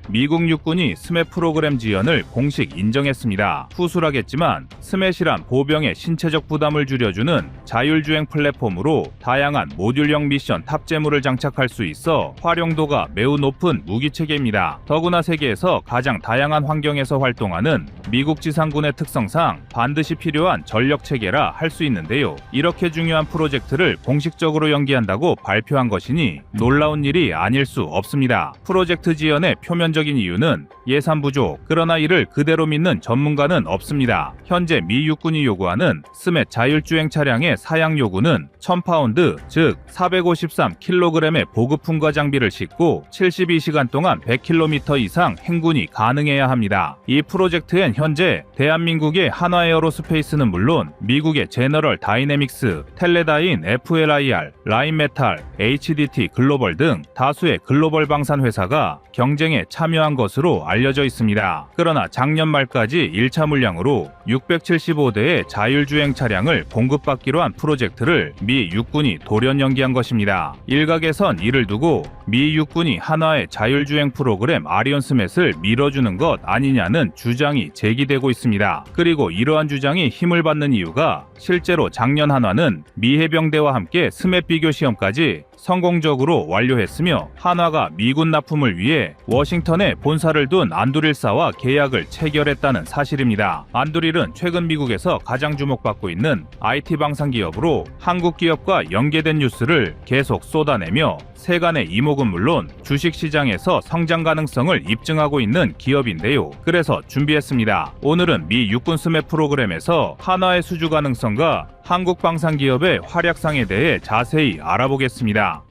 미국 육군이 스맷 프로그램 지연을 공식 인정했습니다. 후술하겠지만 스맷이란 보병의 신체적 부담을 줄여주는 자율주행 플랫폼으로 다양한 모듈형 미션 탑재물을 장착할 수 있어 활용도가 매우 높은 무기체계입니다. 더구나 세계에서 가장 다양한 환경에서 활동하는 미국 지상군의 특성상 반드시 필요한 전력체계라 할 수 있는데요. 이렇게 중요한 프로젝트를 공식적으로 연기한다고 발표한 것이니 놀라운 일이 아닐 수 없습니다. 프로젝트 지연의 표면적인 이유는 예산 부족, 그러나 이를 그대로 믿는 전문가는 없습니다. 현재 미 육군이 요구하는 스맷 자율주행 차량의 사양 요구는 1000파운드, 즉 453kg의 보급품과 장비를 싣고 72시간 동안 100km 이상 행군이 가능해야 합니다. 이 프로젝트엔 현재 대한민국의 한화에어로스페이스는 물론 미국의 제너럴 다이내믹스, 텔레다인 FLIR, 라인메탈, HDT 글로벌 등 다수의 글로벌 방산 회사가 경쟁에 참여한 것으로 알려져 있습니다. 그러나 작년 말까지 1차 물량으로 675대의 자율주행 차량을 공급받기로 한 프로젝트를 미 육군이 돌연 연기한 것입니다. 일각에선 이를 두고 미 육군이 한화의 자율주행 프로그램 아리온 스맷을 밀어주는 것 아니냐는 주장이 제기되고 있습니다. 그리고 이러한 주장이 힘을 받는 이유가 실제로 작년 한화는 미 해병대와 함께 스맷 비교 시험까지 성공적으로 완료했으며 한화가 미군 납품을 위해 워싱턴에 본사를 둔 안두릴사와 계약을 체결했다는 사실입니다. 안두릴은 최근 미국에서 가장 주목받고 있는 IT 방산 기업으로 한국 기업과 연계된 뉴스를 계속 쏟아내며 세간의 이목은 물론 주식시장에서 성장 가능성을 입증하고 있는 기업인데요. 그래서 준비했습니다. 오늘은 미 육군 스맷 프로그램에서 한화의 수주 가능성과 한국 방산 기업의 활약상에 대해 자세히 알아보겠습니다.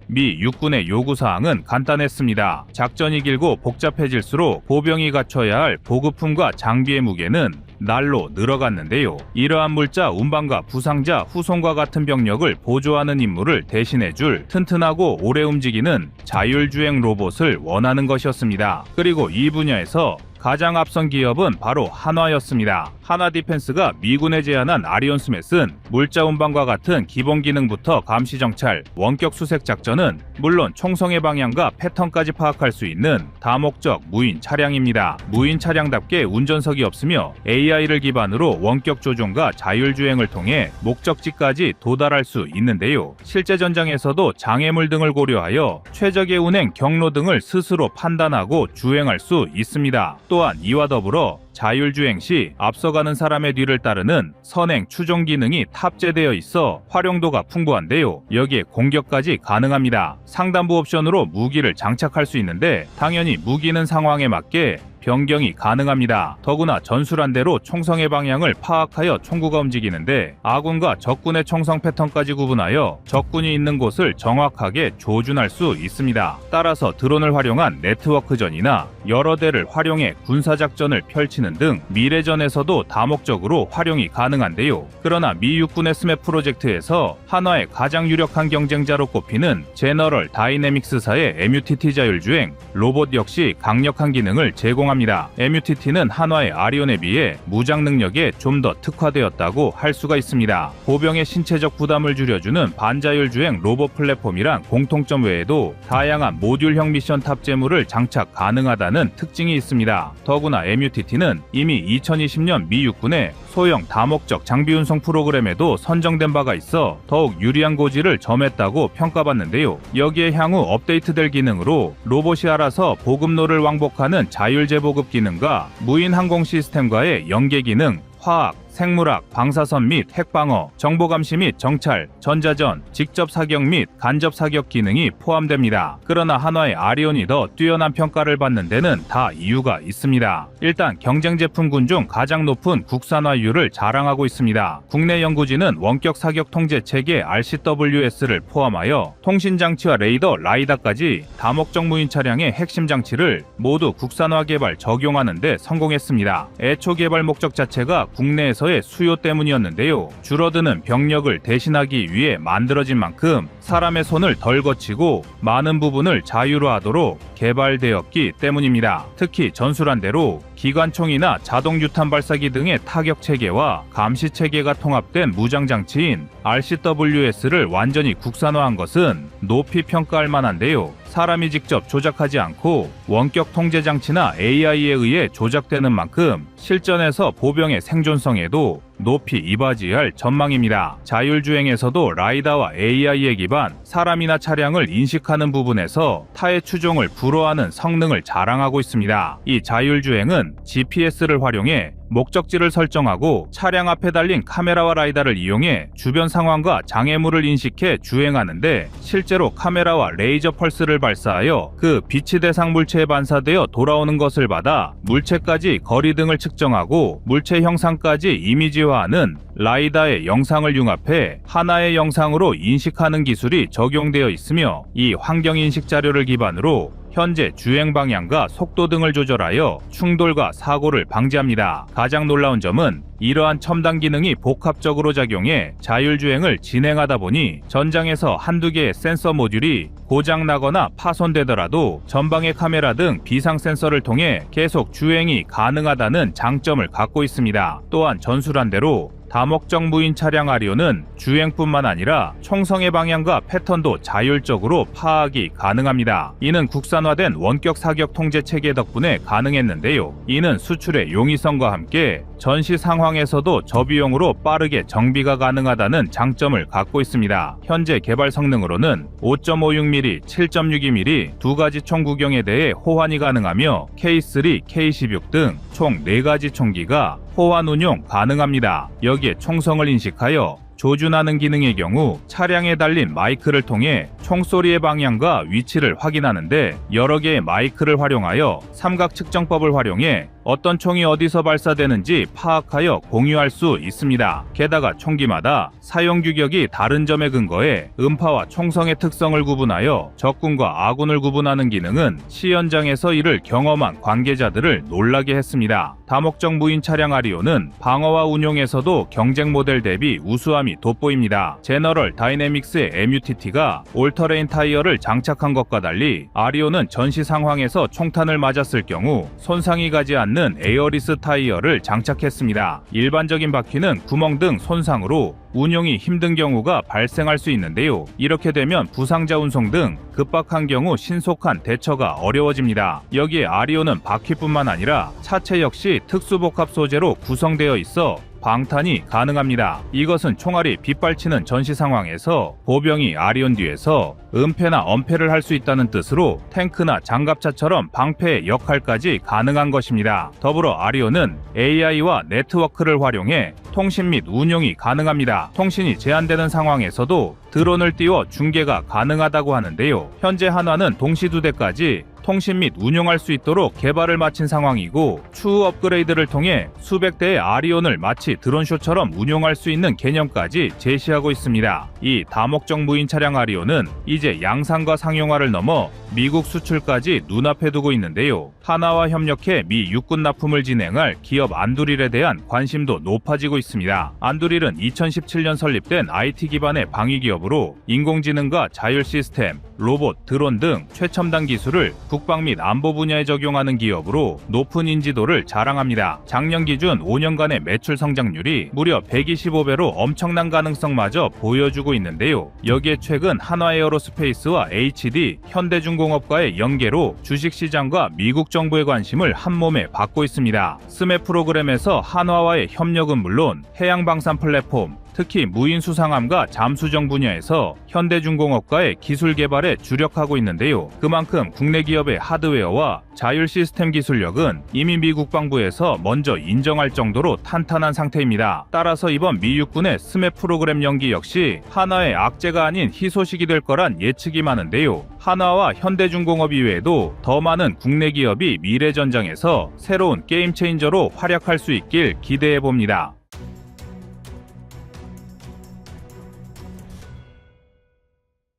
미 육군의 요구사항은 간단했습니다. 작전이 길고 복잡해질수록 보병이 갖춰야 할 보급품과 장비의 무게는 날로 늘어갔는데요. 이러한 물자 운반과 부상자 후송과 같은 병력을 보조하는 임무를 대신해줄 튼튼하고 오래 움직이는 자율주행 로봇을 원하는 것이었습니다. 그리고 이 분야에서 가장 앞선 기업은 바로 한화였습니다. 한화 디펜스가 미군에 제안한 아리온 스맷은 물자 운반과 같은 기본 기능부터 감시 정찰, 원격 수색 작전은 물론 총성의 방향과 패턴까지 파악할 수 있는 다목적 무인 차량입니다. 무인 차량답게 운전석이 없으며 AI를 기반으로 원격 조종과 자율주행을 통해 목적지까지 도달할 수 있는데요. 실제 전장에서도 장애물 등을 고려하여 최적의 운행 경로 등을 스스로 판단하고 주행할 수 있습니다. 또한 이와 더불어 자율주행 시 앞서가는 사람의 뒤를 따르는 선행 추종 기능이 탑재되어 있어 활용도가 풍부한데요. 여기에 공격까지 가능합니다. 상단부 옵션으로 무기를 장착할 수 있는데 당연히 무기는 상황에 맞게 변경이 가능합니다. 더구나 전술한 대로 총성의 방향을 파악하여 총구가 움직이는데 아군과 적군의 총성 패턴까지 구분하여 적군이 있는 곳을 정확하게 조준할 수 있습니다. 따라서 드론을 활용한 네트워크전이나 여러 대를 활용해 군사작전을 펼치는 등 미래전에서도 다목적으로 활용이 가능한데요. 그러나 미 육군의 스맷 프로젝트에서 한화의 가장 유력한 경쟁자로 꼽히는 제너럴 다이내믹스사의 MUTT 자율주행 로봇 역시 강력한 기능을 제공합니다. MUTT는 한화의 아리온에 비해 무장 능력에 좀 더 특화되었다고 할 수가 있습니다. 보병의 신체적 부담을 줄여주는 반자율주행 로봇 플랫폼이란 공통점 외에도 다양한 모듈형 미션 탑재물을 장착 가능하다는 특징이 있습니다. 더구나 MUTT는 이미 2020년 미 육군의 소형 다목적 장비 운송 프로그램에도 선정된 바가 있어 더욱 유리한 고지를 점했다고 평가받는데요. 여기에 향후 업데이트될 기능으로 로봇이 알아서 보급로를 왕복하는 자율재보급 기능과 무인 항공 시스템과의 연계 기능, 화학, 생물학, 방사선 및 핵방어, 정보감시 및 정찰, 전자전, 직접 사격 및 간접 사격 기능이 포함됩니다. 그러나 한화의 아리온이 더 뛰어난 평가를 받는 데는 다 이유가 있습니다. 일단 경쟁 제품군 중 가장 높은 국산화율을 자랑하고 있습니다. 국내 연구진은 원격 사격 통제 체계 RCWS를 포함하여 통신장치와 레이더, 라이다까지 다목적 무인 차량의 핵심 장치를 모두 국산화 개발 적용하는 데 성공했습니다. 애초 개발 목적 자체가 국내에서의 수요 때문이었는데요. 줄어드는 병력을 대신하기 위해 만들어진 만큼 사람의 손을 덜 거치고 많은 부분을 자유로하도록 개발되었기 때문입니다. 특히 전술한 대로 기관총이나 자동 유탄 발사기 등의 타격 체계와 감시 체계가 통합된 무장 장치인 RCWS를 완전히 국산화한 것은 높이 평가할 만한데요. 사람이 직접 조작하지 않고 원격 통제 장치나 AI에 의해 조작되는 만큼 실전에서 보병의 생존성에도 높이 이바지할 전망입니다. 자율주행에서도 라이다와 AI에 기반 사람이나 차량을 인식하는 부분에서 타의 추종을 불허하는 성능을 자랑하고 있습니다. 이 자율주행은 GPS를 활용해 목적지를 설정하고 차량 앞에 달린 카메라와 라이다를 이용해 주변 상황과 장애물을 인식해 주행하는데 실제로 카메라와 레이저 펄스를 발사하여 그 빛이 대상 물체에 반사되어 돌아오는 것을 받아 물체까지 거리 등을 측정하고 물체 형상까지 이미지화하는 라이다의 영상을 융합해 하나의 영상으로 인식하는 기술이 적용되어 있으며 이 환경인식 자료를 기반으로 현재 주행 방향과 속도 등을 조절하여 충돌과 사고를 방지합니다. 가장 놀라운 점은 이러한 첨단 기능이 복합적으로 작용해 자율주행을 진행하다 보니 전장에서 한두 개의 센서 모듈이 고장나거나 파손되더라도 전방의 카메라 등 비상 센서를 통해 계속 주행이 가능하다는 장점을 갖고 있습니다. 또한 전술한 대로 다목적 무인 차량 아리오는 주행뿐만 아니라 총성의 방향과 패턴도 자율적으로 파악이 가능합니다. 이는 국산화된 원격 사격 통제 체계 덕분에 가능했는데요. 이는 수출의 용이성과 함께 전시 상황에서도 저비용으로 빠르게 정비가 가능하다는 장점을 갖고 있습니다. 현재 개발 성능으로는 5.56mm, 7.62mm 두 가지 총 구경에 대해 호환이 가능하며 K3, K16 등 총 4가지 총기가 호환 운용 가능합니다. 여기에 총성을 인식하여 조준하는 기능의 경우 차량에 달린 마이크를 통해 총소리의 방향과 위치를 확인하는데 여러 개의 마이크를 활용하여 삼각 측정법을 활용해 어떤 총이 어디서 발사되는지 파악하여 공유할 수 있습니다. 게다가 총기마다 사용 규격이 다른 점에 근거해 음파와 총성의 특성을 구분하여 적군과 아군을 구분하는 기능은 시연장에서 이를 경험한 관계자들을 놀라게 했습니다. 다목적 무인 차량 아리오는 방어와 운용에서도 경쟁 모델 대비 우수함이 돋보입니다. 제너럴 다이내믹스의 MUTT가 올터레인 타이어를 장착한 것과 달리 아리오는 전시 상황에서 총탄을 맞았을 경우 손상이 가지 않는 에어리스 타이어를 장착했습니다. 일반적인 바퀴는 구멍 등 손상으로 운용이 힘든 경우가 발생할 수 있는데요. 이렇게 되면 부상자 운송 등 급박한 경우 신속한 대처가 어려워집니다. 여기에 아리오는 바퀴뿐만 아니라 차체 역시 특수복합 소재로 구성되어 있어 방탄이 가능합니다. 이것은 총알이 빗발치는 전시 상황에서 보병이 아리온 뒤에서 은폐나 엄폐를 할 수 있다는 뜻으로 탱크나 장갑차처럼 방패의 역할까지 가능한 것입니다. 더불어 아리온은 AI와 네트워크를 활용해 통신 및 운용이 가능합니다. 통신이 제한되는 상황에서도 드론을 띄워 중계가 가능하다고 하는데요. 현재 한화는 동시 2대까지 통신 및 운용할 수 있도록 개발을 마친 상황이고 추후 업그레이드를 통해 수백 대의 아리온을 마치 드론쇼처럼 운용할 수 있는 개념까지 제시하고 있습니다. 이 다목적 무인 차량 아리온은 이제 양산과 상용화를 넘어 미국 수출까지 눈앞에 두고 있는데요. 하나와 협력해 미 육군 납품을 진행할 기업 안두릴에 대한 관심도 높아지고 있습니다. 안두릴은 2017년 설립된 IT 기반의 방위 기업으로 인공지능과 자율 시스템, 로봇, 드론 등 최첨단 기술을 국방 및 안보 분야에 적용하는 기업으로 높은 인지도를 자랑합니다. 작년 기준 5년간의 매출 성장률이 무려 125배로 엄청난 가능성마저 보여주고 있는데요. 여기에 최근 한화에어로스페이스와 HD, 현대중공업과의 연계로 주식시장과 미국 정부의 관심을 한몸에 받고 있습니다. 스메 프로그램에서 한화와의 협력은 물론 해양방산 플랫폼, 특히 무인 수상함과 잠수정 분야에서 현대중공업과의 기술 개발에 주력하고 있는데요. 그만큼 국내 기업의 하드웨어와 자율 시스템 기술력은 이미 미 국방부에서 먼저 인정할 정도로 탄탄한 상태입니다. 따라서 이번 미 육군의 스메 프로그램 연기 역시 한화의 악재가 아닌 희소식이 될 거란 예측이 많은데요. 한화와 현대중공업 이외에도 더 많은 국내 기업이 미래 전장에서 새로운 게임 체인저로 활약할 수 있길 기대해 봅니다.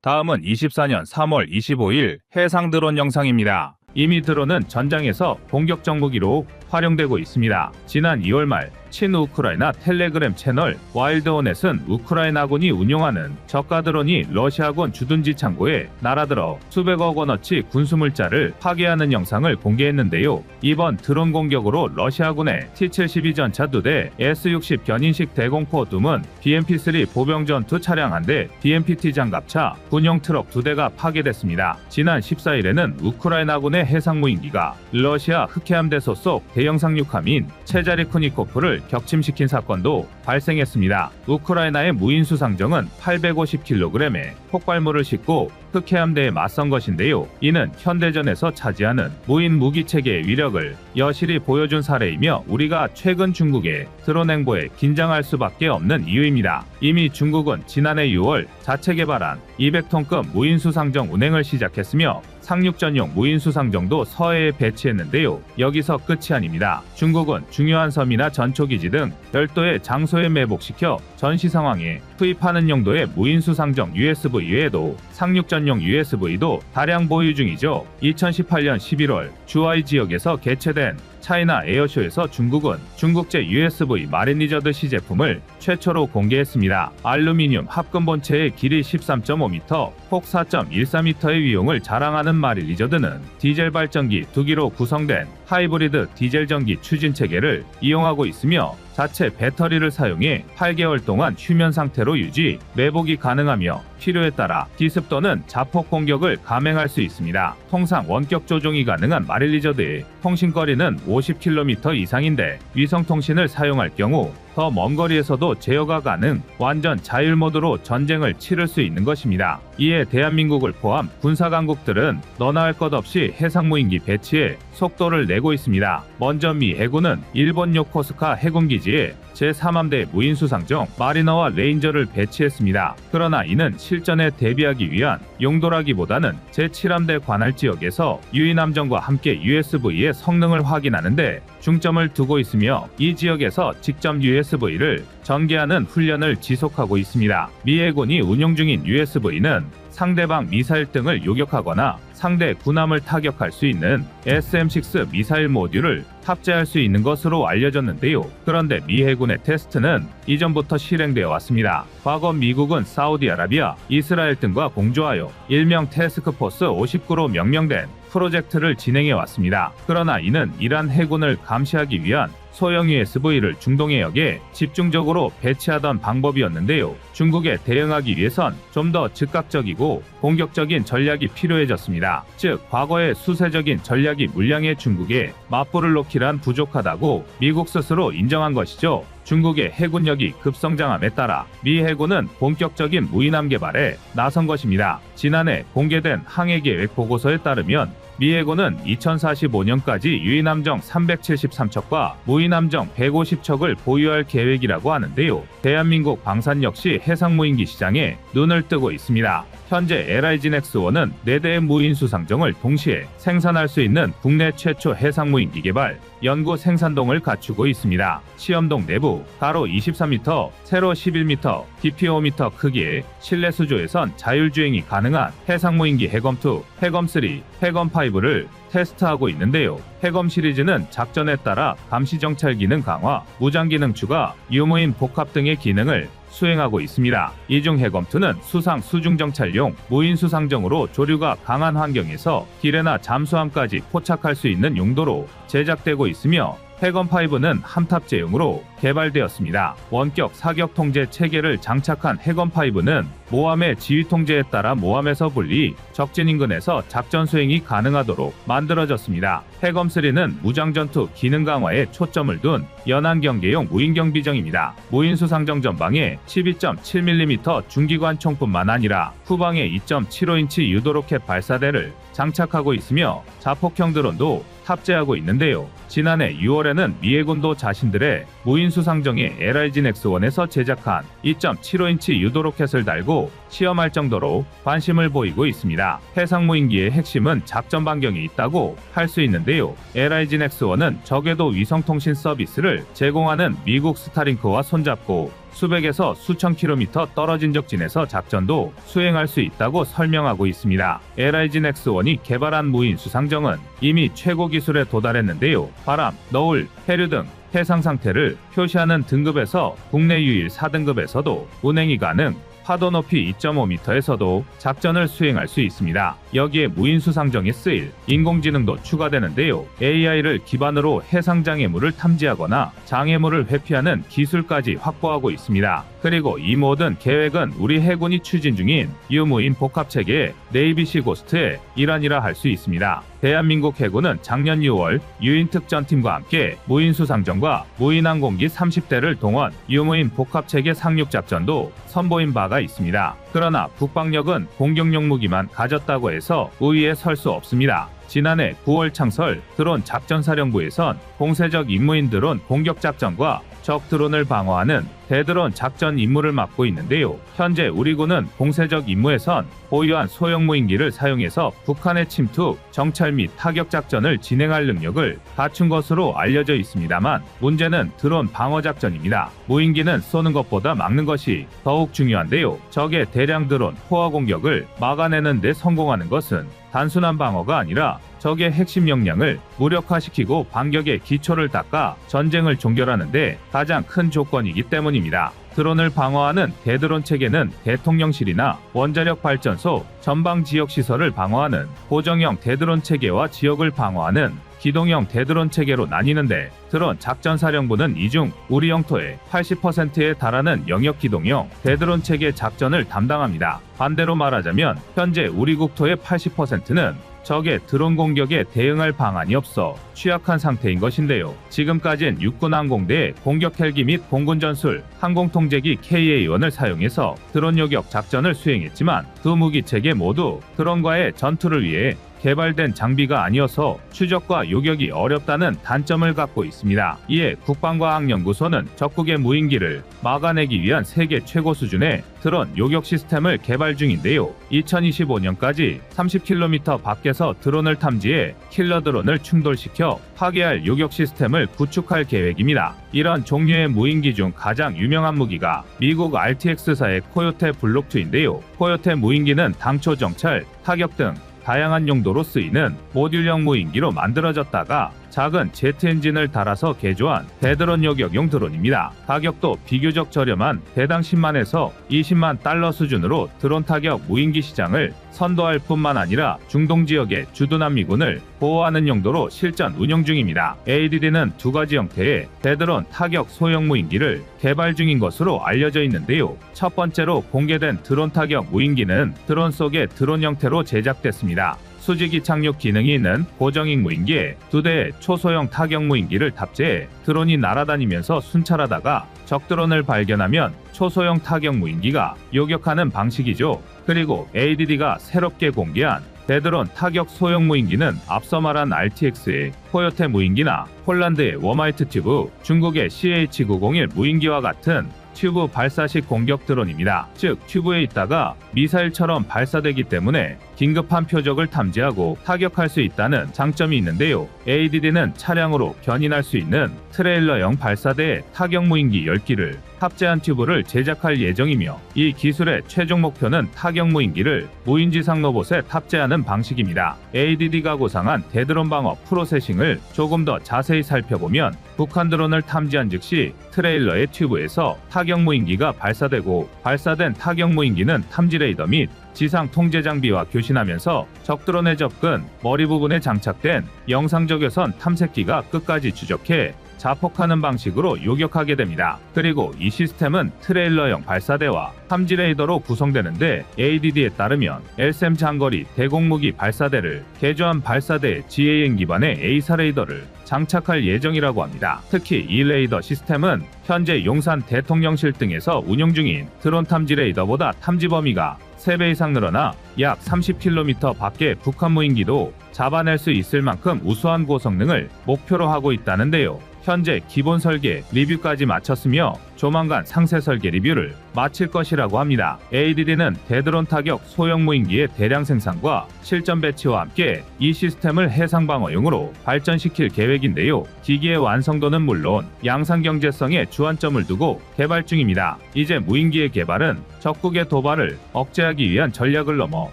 다음은 24년 3월 25일 해상 드론 영상입니다. 이미 드론은 전장에서 공격 정무기로 활용되고 있습니다. 지난 2월 말 친우크라이나 텔레그램 채널 와일드호넷은 우크라이나군이 운용하는 저가 드론이 러시아군 주둔지 창고에 날아들어 수백억 원어치 군수물자를 파괴하는 영상을 공개했는데요. 이번 드론 공격으로 러시아군의 T-72 전차 2대, S-60 견인식 대공포 2문, BMP-3 보병 전투 차량 1대, BMPT 장갑차, 군용 트럭 2대가 파괴됐습니다. 지난 14일에는 우크라이나군의 해상무인기가 러시아 흑해함대 소속 대형 상륙함인 체자리쿠니코프를 격침시킨 사건도 발생했습니다. 우크라이나의 무인 수상정은 850kg의 폭발물을 싣고 흑해함대에 맞선 것인데요. 이는 현대전에서 차지하는 무인 무기 체계의 위력을 여실히 보여준 사례이며 우리가 최근 중국의 드론 행보에 긴장할 수밖에 없는 이유입니다. 이미 중국은 지난해 6월 자체 개발한 200톤급 무인 수상정 운행을 시작했으며 상륙 전용 무인 수상정도 서해에 배치했는데요. 여기서 끝이 아닙니다. 중국은 중요한 섬이나 전초기지 등 별도의 장소에 매복시켜 전시 상황에 투입하는 용도의 무인 수상정 USV 외에도 상륙 전용 USV도 다량 보유 중이죠. 2018년 11월 주하이 지역에서 개최된 차이나 에어쇼에서 중국은 중국제 USV 마린리저드 시제품을 최초로 공개했습니다. 알루미늄 합금 본체의 길이 13.5m, 폭 4.14m의 위용을 자랑하는 마린리저드는 디젤 발전기 2기로 구성된 하이브리드 디젤 전기 추진 체계를 이용하고 있으며 자체 배터리를 사용해 8개월 동안 휴면 상태로 유지, 매복이 가능하며 필요에 따라 기습 또는 자폭 공격을 감행할 수 있습니다. 통상 원격 조종이 가능한 마릴리저드의 통신거리는 50km 이상인데 위성통신을 사용할 경우 더 먼 거리에서도 제어가 가능, 완전 자율 모드로 전쟁을 치를 수 있는 것입니다. 이에 대한민국을 포함 군사강국들은 너나 할 것 없이 해상무인기 배치에 속도를 내고 있습니다. 먼저 미 해군은 일본 요코스카 해군기지에 제3함대 무인수상정 마리너와 레인저를 배치했습니다. 그러나 이는 실전에 대비하기 위한 용도라기보다는 제7함대 관할 지역에서 유인함정과 함께 USV의 성능을 확인하는데 중점을 두고 있으며 이 지역에서 직접 USV를 전개하는 훈련을 지속하고 있습니다. 미 해군이 운용 중인 USV는 상대방 미사일 등을 요격하거나 상대 군함을 타격할 수 있는 SM-6 미사일 모듈을 탑재할 수 있는 것으로 알려졌는데요. 그런데 미 해군의 테스트는 이전부터 실행되어 왔습니다. 과거 미국은 사우디아라비아, 이스라엘 등과 공조하여 일명 태스크포스 59로 명명된 프로젝트를 진행해 왔습니다. 그러나 이는 이란 해군을 감시하기 위한 소형 USV를 중동 해역에 집중적으로 배치하던 방법이었는데요. 중국에 대응하기 위해선 좀 더 즉각적이고 공격적인 전략이 필요해졌습니다. 즉 과거의 수세적인 전략이 물량의 중국에 맞불을 놓기란 부족하다고 미국 스스로 인정한 것이죠. 중국의 해군력이 급성장함에 따라 미 해군은 본격적인 무인함 개발에 나선 것입니다. 지난해 공개된 항해계획 보고서에 따르면 미 해군은 2045년까지 유인함정 373척과 무인함정 150척을 보유할 계획이라고 하는데요. 대한민국 방산 역시 해상무인기 시장에 눈을 뜨고 있습니다. 현재 LIG-X1은 4대의 무인수상정을 동시에 생산할 수 있는 국내 최초 해상무인기 개발, 연구 생산동을 갖추고 있습니다. 시험동 내부, 가로 23m, 세로 11m, 깊이 5m 크기의 실내 수조에선 자율주행이 가능한 해상무인기 해검2, 해검3, 해검5를 테스트하고 있는데요. 해검 시리즈는 작전에 따라 감시정찰 기능 강화, 무장 기능 추가, 유무인 복합 등의 기능을 수행하고 있습니다. 이중 해검2는 수상 수중정찰용 무인수상정으로 조류가 강한 환경에서 기뢰나 잠수함까지 포착할 수 있는 용도로 제작되고 있으며 해검5는 함탑재용으로 개발되었습니다. 원격 사격 통제 체계를 장착한 해검5는 모함의 지휘 통제에 따라 모함에서 분리, 적진 인근에서 작전 수행이 가능하도록 만들어졌습니다. 해검3는 무장전투 기능 강화에 초점을 둔 연안경계용 무인경비정입니다. 무인수상정 전방에 12.7mm 중기관 총뿐만 아니라 후방에 2.75인치 유도로켓 발사대를 장착하고 있으며 자폭형 드론도 탑재하고 있는데요. 지난해 6월에는 미 해군도 자신들의 무인수상정에 LIG-X1에서 제작한 2.75인치 유도로켓을 달고 시험할 정도로 관심을 보이고 있습니다. 해상무인기의 핵심은 작전 반경이 있다고 할 수 있는데요. LIG-X1은 적외도 위성통신 서비스를 제공하는 미국 스타링크와 손잡고 수백에서 수천 킬로미터 떨어진 적진에서 작전도 수행할 수 있다고 설명하고 있습니다. LIG-X1이 개발한 무인 수상정은 이미 최고 기술에 도달했는데요. 바람, 너울, 해류 등 해상 상태를 표시하는 등급에서 국내 유일 4등급에서도 운행이 가능, 파도 높이 2.5m에서도 작전을 수행할 수 있습니다. 여기에 무인 수상정에 쓰일 인공지능도 추가되는데요. AI를 기반으로 해상 장애물을 탐지하거나 장애물을 회피하는 기술까지 확보하고 있습니다. 그리고 이 모든 계획은 우리 해군이 추진 중인 유무인 복합체계 네이비시 고스트의 일환이라 할 수 있습니다. 대한민국 해군은 작년 6월 유인특전팀과 함께 무인 수상정과 무인 항공기 30대를 동원 유무인 복합체계 상륙작전도 선보인 바가 있습니다. 그러나 북방력은 공격용 무기만 가졌다고 해서 우위에 설 수 없습니다. 지난해 9월 창설 드론 작전사령부에선 공세적 임무인 드론 공격작전과 적 드론을 방어하는 대드론 작전 임무를 맡고 있는데요. 현재 우리 군은 공세적 임무에선 보유한 소형 무인기를 사용해서 북한의 침투, 정찰 및 타격 작전을 진행할 능력을 갖춘 것으로 알려져 있습니다만 문제는 드론 방어 작전입니다. 무인기는 쏘는 것보다 막는 것이 더욱 중요한데요. 적의 대량 드론 포화 공격을 막아내는 데 성공하는 것은 단순한 방어가 아니라 적의 핵심 역량을 무력화시키고 반격의 기초를 닦아 전쟁을 종결하는데 가장 큰 조건이기 때문입니다. 드론을 방어하는 대드론 체계는 대통령실이나 원자력 발전소, 전방 지역 시설을 방어하는 고정형 대드론 체계와 지역을 방어하는 기동형 대드론 체계로 나뉘는데 드론 작전사령부는 이 중 우리 영토의 80%에 달하는 영역 기동형 대드론 체계 작전을 담당합니다. 반대로 말하자면 현재 우리 국토의 80%는 적의 드론 공격에 대응할 방안이 없어 취약한 상태인 것인데요. 지금까지는 육군 항공대의 공격 헬기 및 공군 전술 항공통제기 KA-1을 사용해서 드론 요격 작전을 수행했지만 두 무기 체계 모두 드론과의 전투를 위해 개발된 장비가 아니어서 추적과 요격이 어렵다는 단점을 갖고 있습니다. 이에 국방과학연구소는 적국의 무인기를 막아내기 위한 세계 최고 수준의 드론 요격 시스템을 개발 중인데요. 2025년까지 30km 밖에서 드론을 탐지해 킬러 드론을 충돌시켜 파괴할 요격 시스템을 구축할 계획입니다. 이런 종류의 무인기 중 가장 유명한 무기가 미국 RTX사의 코요테 블록2인데요. 코요테 무인기는 당초 정찰, 타격 등 다양한 용도로 쓰이는 모듈형 무인기로 만들어졌다가 작은 제트 엔진을 달아서 개조한 대드론 요격용 드론입니다. 가격도 비교적 저렴한 대당 10만에서 20만 달러 수준으로 드론 타격 무인기 시장을 선도할 뿐만 아니라 중동 지역의 주둔한 미군을 보호하는 용도로 실전 운영 중입니다. ADD는 두 가지 형태의 대드론 타격 소형 무인기를 개발 중인 것으로 알려져 있는데요. 첫 번째로 공개된 드론 타격 무인기는 드론 속의 드론 형태로 제작됐습니다. 수직이 착륙 기능이 있는 고정익 무인기에 두 대의 초소형 타격 무인기를 탑재해 드론이 날아다니면서 순찰하다가 적 드론을 발견하면 초소형 타격 무인기가 요격하는 방식이죠. 그리고 ADD가 새롭게 공개한 대드론 타격 소형 무인기는 앞서 말한 RTX의 코요테 무인기나 폴란드의 워마이트 튜브, 중국의 CH-901 무인기와 같은 튜브 발사식 공격 드론입니다. 즉 튜브에 있다가 미사일처럼 발사되기 때문에 긴급한 표적을 탐지하고 타격할 수 있다는 장점이 있는데요. ADD는 차량으로 견인할 수 있는 트레일러형 발사대 타격 무인기 10기를 탑재한 튜브를 제작할 예정이며 이 기술의 최종 목표는 타격 무인기를 무인지상 로봇에 탑재하는 방식입니다. ADD가 구상한 대드론 방어 프로세싱을 조금 더 자세히 살펴보면 북한 드론을 탐지한 즉시 트레일러의 튜브에서 타격 무인기가 발사되고 발사된 타격 무인기는 탐지 레이더 및 지상 통제 장비와 교신하면서 적 드론의 접근, 머리 부분에 장착된 영상적외선 탐색기가 끝까지 추적해 자폭하는 방식으로 요격하게 됩니다. 그리고 이 시스템은 트레일러형 발사대와 탐지 레이더로 구성되는데 ADD에 따르면 LSM 장거리 대공무기 발사대를 개조한 발사대에 GAN 기반의 A사 레이더를 장착할 예정이라고 합니다. 특히 이 레이더 시스템은 현재 용산 대통령실 등에서 운영 중인 드론 탐지 레이더보다 탐지 범위가 3배 이상 늘어나 약 30km 밖의 북한 무인기도 잡아낼 수 있을 만큼 우수한 고성능을 목표로 하고 있다는데요. 현재 기본 설계 리뷰까지 마쳤으며 조만간 상세 설계 리뷰를 마칠 것이라고 합니다. ADD는 대드론 타격 소형 무인기의 대량 생산과 실전 배치와 함께 이 시스템을 해상 방어용으로 발전시킬 계획인데요. 기기의 완성도는 물론 양산 경제성에 주안점을 두고 개발 중입니다. 이제 무인기의 개발은 적국의 도발을 억제하기 위한 전략을 넘어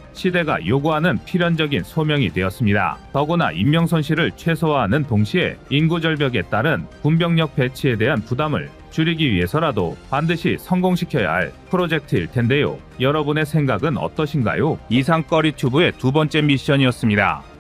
시대가 요구하는 필연적인 소명이 되었습니다. 더구나 인명 손실을 최소화하는 동시에 인구 절벽에 따른 군병력 배치에 대한 부담을 줄이기 위해서라도 반드시 성공시켜야 할 프로젝트일 텐데요. 여러분의 생각은 어떠신가요? 이상 꺼리튜브의 두 번째 미션이었습니다.